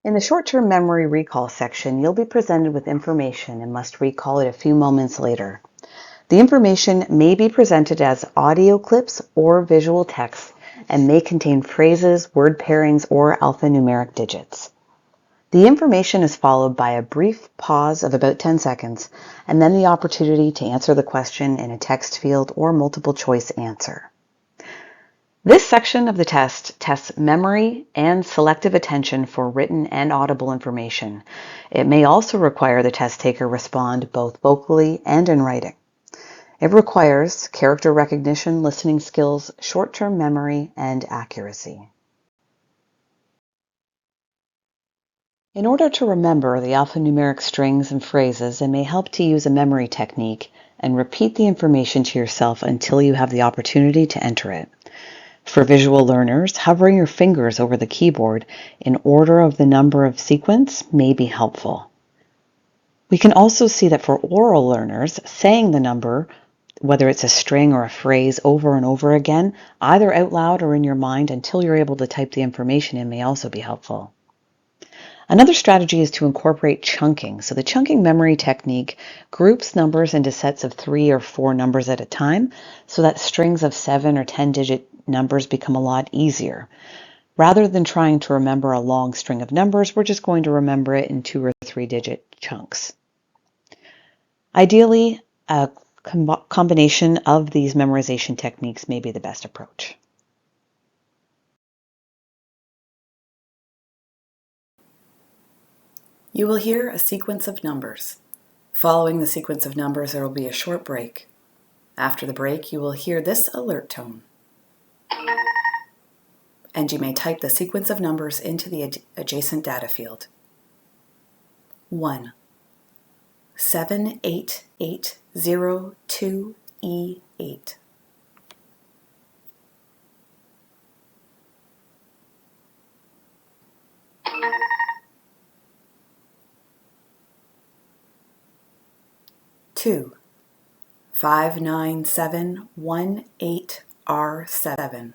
In the short-term memory recall section, you'll be presented with information and must recall it a few moments later. The information may be presented as audio clips or visual text and may contain phrases, word pairings, or alphanumeric digits. The information is followed by a brief pause of about 10 seconds and then the opportunity to answer the question in a text field or multiple choice answer. This section of the test tests memory and selective attention for written and audible information. It may also require the test taker respond both vocally and in writing. It requires character recognition, listening skills, short-term memory, and accuracy. In order to remember the alphanumeric strings and phrases, it may help to use a memory technique and repeat the information to yourself until you have the opportunity to enter it. For visual learners, hovering your fingers over the keyboard in order of the number of sequence may be helpful. We can also see that for oral learners, saying the number, whether it's a string or a phrase, over and over again, either out loud or in your mind until you're able to type the information in, may also be helpful. Another strategy is to incorporate chunking. So the chunking memory technique groups numbers into sets of 3 or 4 numbers at a time so that strings of 7 or 10-digit numbers become a lot easier. Rather than trying to remember a long string of numbers, we're just going to remember it in 2 or 3-digit chunks. Ideally, a combination of these memorization techniques may be the best approach. You will hear a sequence of numbers. Following the sequence of numbers, there will be a short break. After the break, you will hear this alert tone. And you may type the sequence of numbers into the adjacent data field. 1. 78802E8. 2. 59718R7.